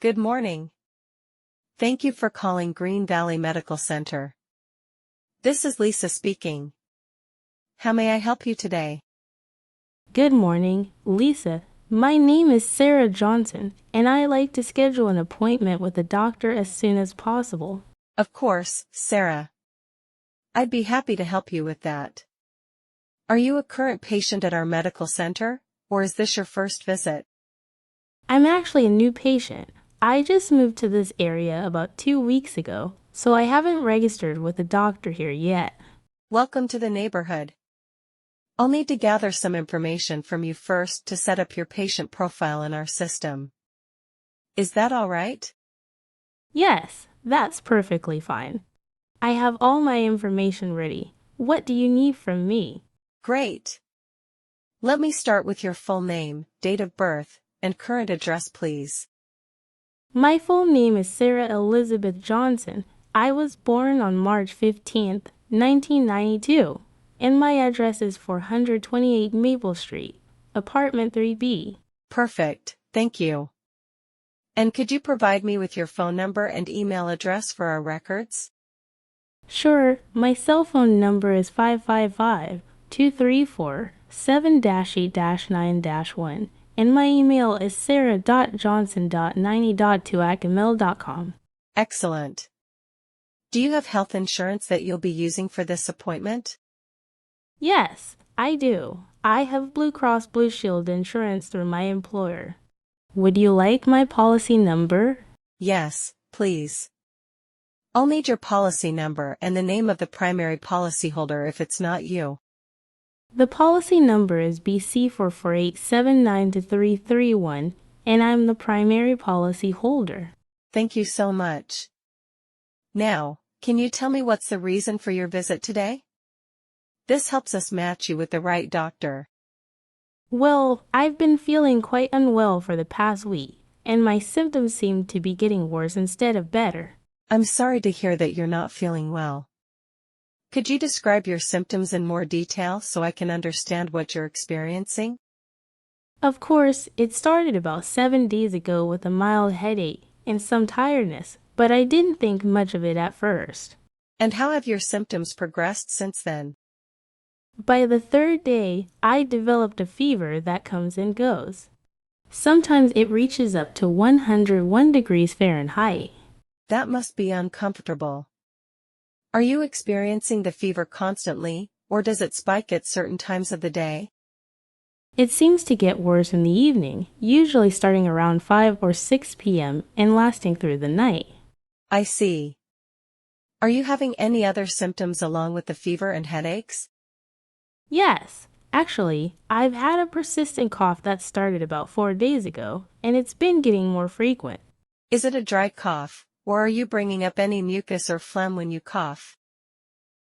Good morning. Thank you for calling Green Valley Medical Center. This is Lisa speaking. How may I help you today? Good morning, Lisa. My name is Sarah Johnson, and I like to schedule an appointment with a doctor as soon as possible. Of course, Sarah. I'd be happy to help you with that. Are you a current patient at our medical center, or is this your first visit? I'm actually a new patient. I just moved to this area about 2 weeks ago, so I haven't registered with a doctor here yet. Welcome to the neighborhood. I'll need to gather some information from you first to set up your patient profile in our system. Is that all right? Yes, that's perfectly fine. I have all my information ready. What do you need from me? Great. Let me start with your full name, date of birth, and current address, please. My full name is Sarah Elizabeth Johnson. I was born on March 15th, 1992, and my address is 428 Maple Street, apartment 3B. Perfect, thank you. And could you provide me with your phone number and email address for our records? Sure, my cell phone number is 555-234-7-8-9-1, and my email is sarah.johnson.90.2@gmail.com. Excellent. Do you have health insurance that you'll be using for this appointment? Yes, I do. I have Blue Cross Blue Shield insurance through my employer. Would you like my policy number? Yes, please. I'll need your policy number and the name of the primary policyholder if it's not you. The policy number is BC448792331, and I'm the primary policy holder. Thank you so much. Now, can you tell me what's the reason for your visit today? This helps us match you with the right doctor. Well, I've been feeling quite unwell for the past week, and my symptoms seem to be getting worse instead of better. I'm sorry to hear that you're not feeling well. Could you describe your symptoms in more detail so I can understand what you're experiencing? Of course, it started about 7 days ago with a mild headache and some tiredness, but I didn't think much of it at first. And how have your symptoms progressed since then? By the third day, I developed a fever that comes and goes. Sometimes it reaches up to 101 degrees Fahrenheit. That must be uncomfortable. Are you experiencing the fever constantly, or does it spike at certain times of the day? It seems to get worse in the evening, usually starting around 5 or 6 p.m. and lasting through the night. I see. Are you having any other symptoms along with the fever and headaches? Yes, actually, I've had a persistent cough that started about 4 days ago, and it's been getting more frequent. Is it a dry cough, or are you bringing up any mucus or phlegm when you cough?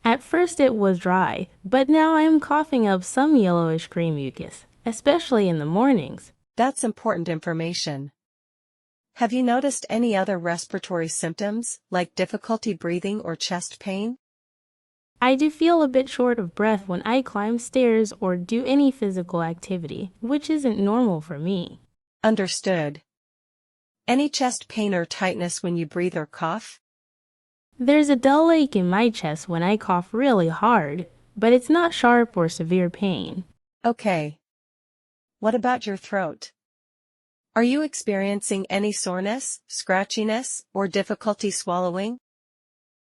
At first it was dry, but now I am coughing up some yellowish green mucus, especially in the mornings. That's important information. Have you noticed any other respiratory symptoms, like difficulty breathing or chest pain? I do feel a bit short of breath when I climb stairs or do any physical activity, which isn't normal for me. Understood. Any chest pain or tightness when you breathe or cough? There's a dull ache in my chest when I cough really hard, but it's not sharp or severe pain. Okay. What about your throat? Are you experiencing any soreness, scratchiness, or difficulty swallowing?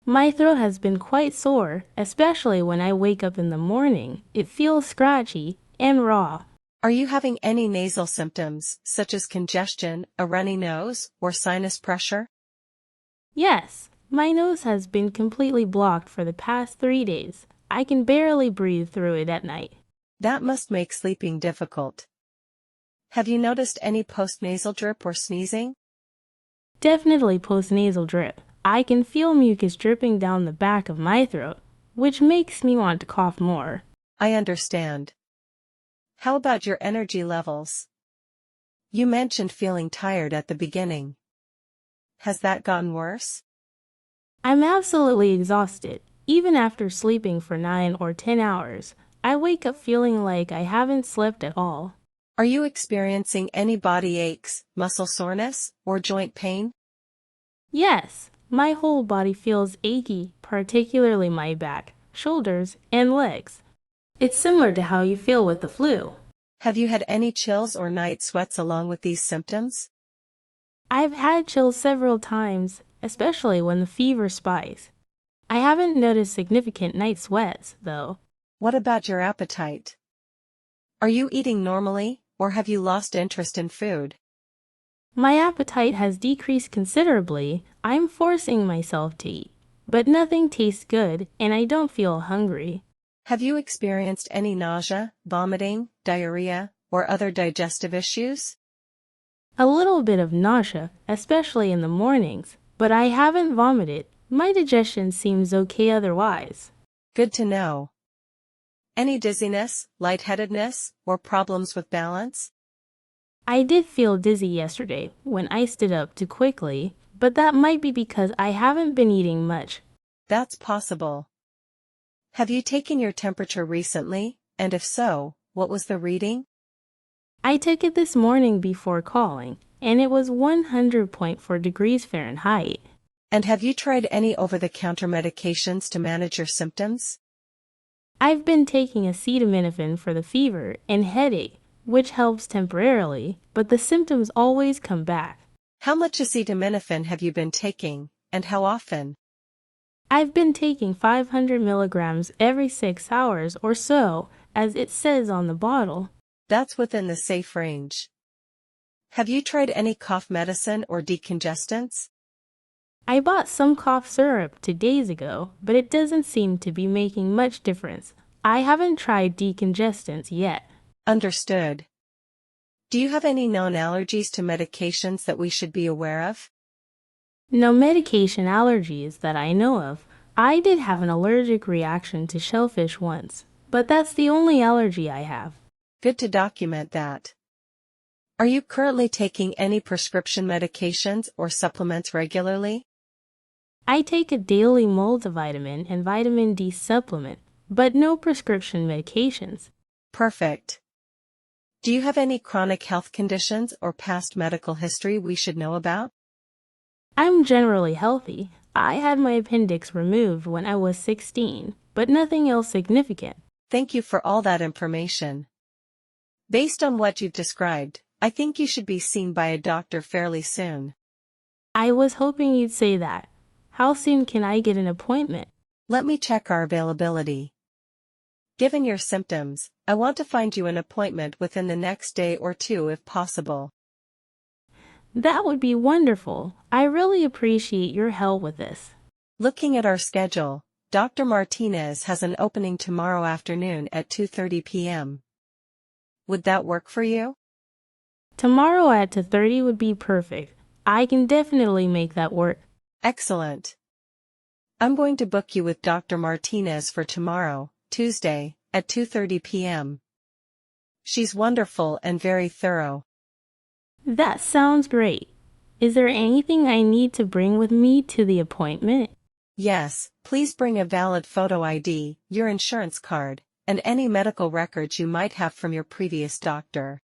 My throat has been quite sore, especially when I wake up in the morning. It feels scratchy and raw. Are you having any nasal symptoms, such as congestion, a runny nose, or sinus pressure? Yes, my nose has been completely blocked for the past 3 days. I can barely breathe through it at night. That must make sleeping difficult. Have you noticed any postnasal drip or sneezing? Definitely postnasal drip. I can feel mucus dripping down the back of my throat, which makes me want to cough more. I understand. How about your energy levels? You mentioned feeling tired at the beginning. Has that gotten worse? I'm absolutely exhausted. Even after sleeping for 9 or 10 hours, I wake up feeling like I haven't slept at all. Are you experiencing any body aches, muscle soreness, or joint pain? Yes, my whole body feels achy, particularly my back, shoulders, and legs. It's similar to how you feel with the flu. Have you had any chills or night sweats along with these symptoms? I've had chills several times, especially when the fever spikes. I haven't noticed significant night sweats, though. What about your appetite? Are you eating normally, or have you lost interest in food? My appetite has decreased considerably. I'm forcing myself to eat, but nothing tastes good, and I don't feel hungry. Have you experienced any nausea, vomiting, diarrhea, or other digestive issues? A little bit of nausea, especially in the mornings, but I haven't vomited. My digestion seems okay otherwise. Good to know. Any dizziness, lightheadedness, or problems with balance? I did feel dizzy yesterday when I stood up too quickly, but that might be because I haven't been eating much. That's possible. Have you taken your temperature recently, and if so, what was the reading? I took it this morning before calling, and it was 100.4 degrees Fahrenheit. And have you tried any over-the-counter medications to manage your symptoms? I've been taking acetaminophen for the fever and headache, which helps temporarily, but the symptoms always come back. How much acetaminophen have you been taking, and how often? I've been taking 500 milligrams every 6 hours or so, as it says on the bottle. That's within the safe range. Have you tried any cough medicine or decongestants? I bought some cough syrup 2 days ago, but it doesn't seem to be making much difference. I haven't tried decongestants yet. Understood. Do you have any known allergies to medications that we should be aware of? No medication allergies that I know of. I did have an allergic reaction to shellfish once, but that's the only allergy I have. Good to document that. Are you currently taking any prescription medications or supplements regularly? I take a daily multivitamin and vitamin D supplement, but no prescription medications. Perfect. Do you have any chronic health conditions or past medical history we should know about? I'm generally healthy. I had my appendix removed when I was 16, but nothing else significant. Thank you for all that information. Based on what you've described, I think you should be seen by a doctor fairly soon. I was hoping you'd say that. How soon can I get an appointment? Let me check our availability. Given your symptoms, I want to find you an appointment within the next day or two if possible. That would be wonderful. I really appreciate your help with this. Looking at our schedule, Dr. Martinez has an opening tomorrow afternoon at 2:30 p.m. Would that work for you? Tomorrow at 2:30 would be perfect. I can definitely make that work. Excellent. I'm going to book you with Dr. Martinez for tomorrow, Tuesday, at 2:30 p.m. She's wonderful and very thorough. That sounds great. Is there anything I need to bring with me to the appointment? Yes, please bring a valid photo ID, your insurance card, and any medical records you might have from your previous doctor.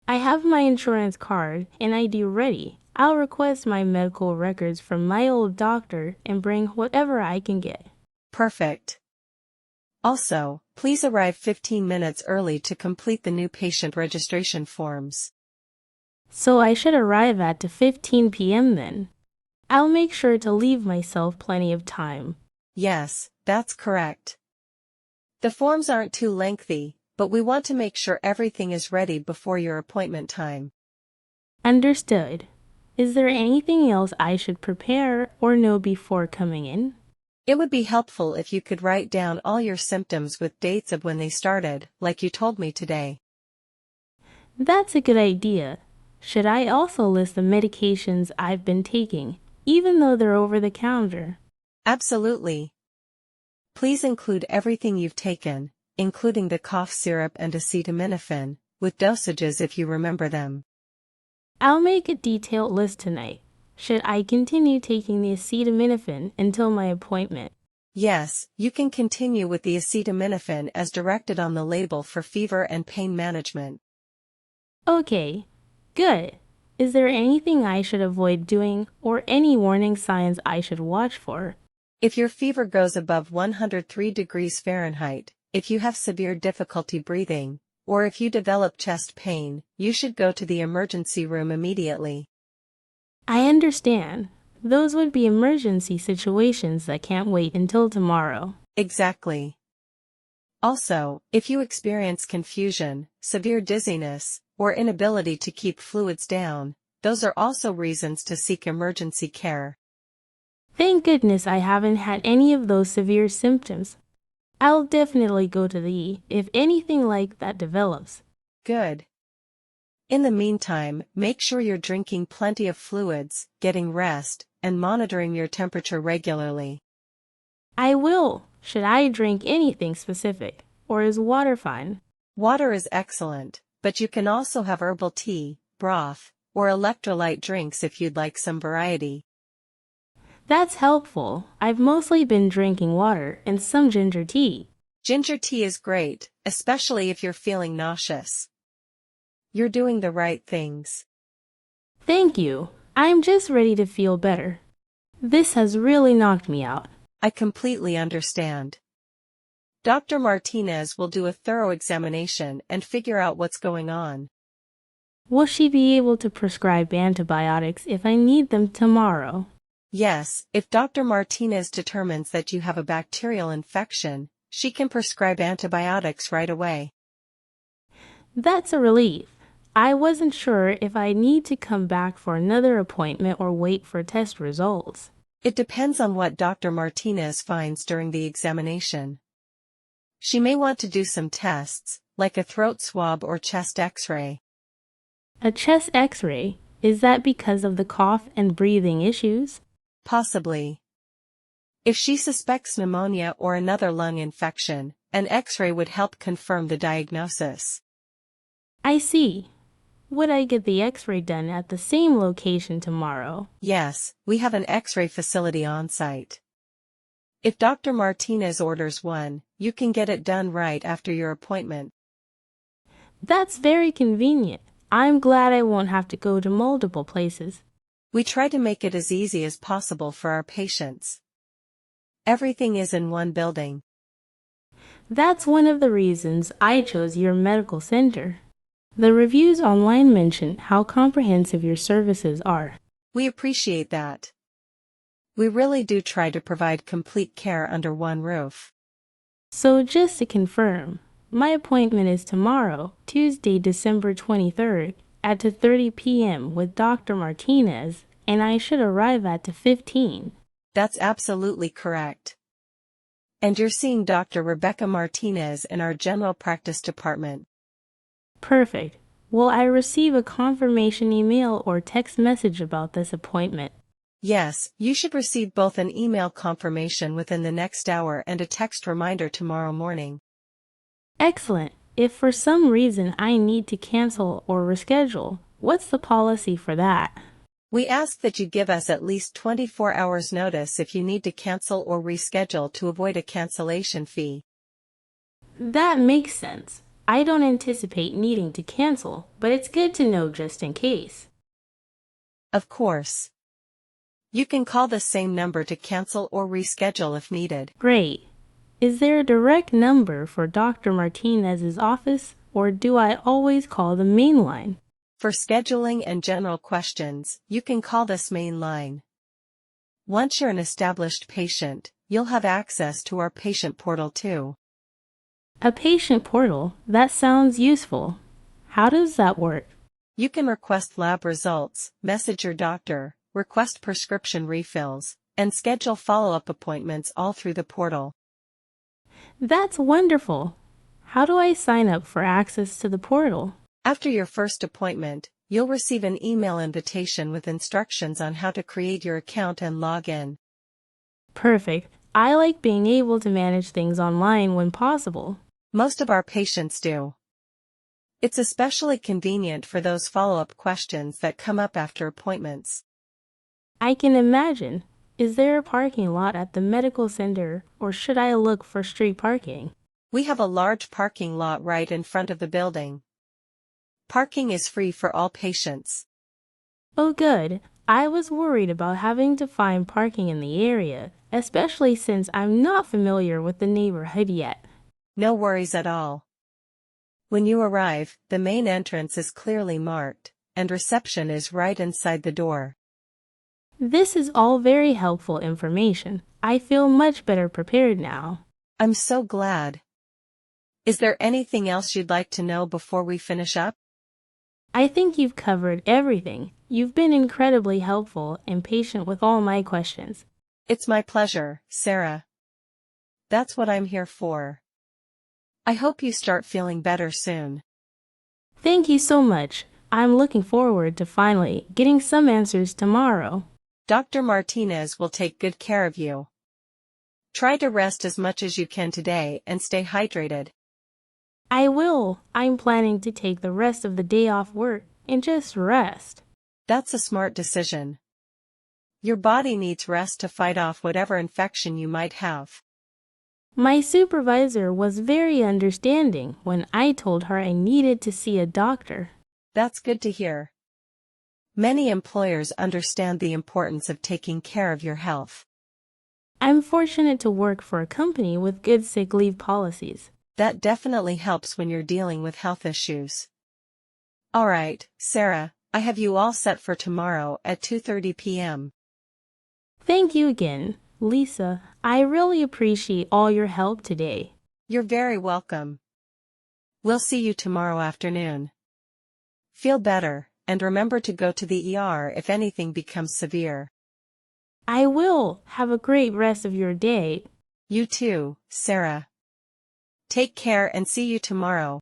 I have my insurance card and ID ready. I'll request my medical records from my old doctor and bring whatever I can get. Perfect. Also, please arrive 15 minutes early to complete the new patient registration forms. So I should arrive at 2:15 p.m. then. I'll make sure to leave myself plenty of time. Yes, that's correct. The forms aren't too lengthy, but we want to make sure everything is ready before your appointment time. Understood. Is there anything else I should prepare or know before coming in? It would be helpful if you could write down all your symptoms with dates of when they started, like you told me today. That's a good idea. Should I also list the medications I've been taking, even though they're over the counter? Absolutely. Please include everything you've taken, including the cough syrup and acetaminophen, with dosages if you remember them. I'll make a detailed list tonight. Should I continue taking the acetaminophen until my appointment? Yes, you can continue with the acetaminophen as directed on the label for fever and pain management. Okay, good. Is there anything I should avoid doing or any warning signs I should watch for? If your fever goes above 103 degrees Fahrenheit, if you have severe difficulty breathing, or if you develop chest pain, you should go to the emergency room immediately. I understand. Those would be emergency situations that can't wait until tomorrow. Exactly. Also, if you experience confusion, severe dizziness, or inability to keep fluids down, those are also reasons to seek emergency care. Thank goodness I haven't had any of those severe symptoms. I'll definitely go to the E if anything like that develops. Good. In the meantime, make sure you're drinking plenty of fluids, getting rest, and monitoring your temperature regularly. I will. Should I drink anything specific, or is water fine? Water is excellent, but you can also have herbal tea, broth, or electrolyte drinks if you'd like some variety. That's helpful. I've mostly been drinking water and some ginger tea. Ginger tea is great, especially if you're feeling nauseous. You're doing the right things. Thank you. I'm just ready to feel better. This has really knocked me out. I completely understand. Dr. Martinez will do a thorough examination and figure out what's going on. Will she be able to prescribe antibiotics if I need them tomorrow? Yes, if Dr. Martinez determines that you have a bacterial infection, she can prescribe antibiotics right away. That's a relief. I wasn't sure if I need to come back for another appointment or wait for test results. It depends on what Dr. Martinez finds during the examination. She may want to do some tests, like a throat swab or chest X-ray. A chest X-ray? Is that because of the cough and breathing issues? Possibly. If she suspects pneumonia or another lung infection, an X-ray would help confirm the diagnosis. I see. Would I get the X-ray done at the same location tomorrow? Yes, we have an X-ray facility on site. If Dr. Martinez orders one, you can get it done right after your appointment. That's very convenient. I'm glad I won't have to go to multiple places. We try to make it as easy as possible for our patients. Everything is in one building. That's one of the reasons I chose your medical center. The reviews online mention how comprehensive your services are. We appreciate that. We really do try to provide complete care under one roof. So just to confirm, my appointment is tomorrow, Tuesday, December 23rd, at 2:30 p.m. with Dr. Martinez, and I should arrive at 2:15. That's absolutely correct. And you're seeing Dr. Rebecca Martinez in our general practice department. Perfect. Will I receive a confirmation email or text message about this appointment? Yes, you should receive both an email confirmation within the next hour and a text reminder tomorrow morning. Excellent. If for some reason I need to cancel or reschedule, what's the policy for that? We ask that you give us at least 24 hours notice if you need to cancel or reschedule to avoid a cancellation fee. That makes sense. I don't anticipate needing to cancel, but it's good to know just in case. Of course. You can call the same number to cancel or reschedule if needed. Great. Is there a direct number for Dr. Martinez's office, or do I always call the main line? For scheduling and general questions, you can call this main line. Once you're an established patient, you'll have access to our patient portal too. A patient portal? That sounds useful. How does that work? You can request lab results, message your doctor, request prescription refills, and schedule follow-up appointments all through the portal. That's wonderful. How do I sign up for access to the portal? After your first appointment, you'll receive an email invitation with instructions on how to create your account and log in. Perfect. I like being able to manage things online when possible. Most of our patients do. It's especially convenient for those follow-up questions that come up after appointments. I can imagine. Is there a parking lot at the medical center, or should I look for street parking? We have a large parking lot right in front of the building. Parking is free for all patients. Oh good, I was worried about having to find parking in the area, especially since I'm not familiar with the neighborhood yet. No worries at all. When you arrive, the main entrance is clearly marked, and reception is right inside the door. This is all very helpful information. I feel much better prepared now. I'm so glad. Is there anything else you'd like to know before we finish up? I think you've covered everything. You've been incredibly helpful and patient with all my questions. It's my pleasure, Sarah. That's what I'm here for. I hope you start feeling better soon. Thank you so much. I'm looking forward to finally getting some answers tomorrow. Dr. Martinez will take good care of you. Try to rest as much as you can today and stay hydrated. I will. I'm planning to take the rest of the day off work and just rest. That's a smart decision. Your body needs rest to fight off whatever infection you might have. My supervisor was very understanding when I told her I needed to see a doctor. That's good to hear. Many employers understand the importance of taking care of your health. I'm fortunate to work for a company with good sick leave policies. That definitely helps when you're dealing with health issues. Alright, Sarah, I have you all set for tomorrow at 2:30 p.m. Thank you again, Lisa. I really appreciate all your help today. You're very welcome. We'll see you tomorrow afternoon. Feel better, and remember to go to the ER if anything becomes severe. I will. Have a great rest of your day. You too, Sarah. Take care and see you tomorrow.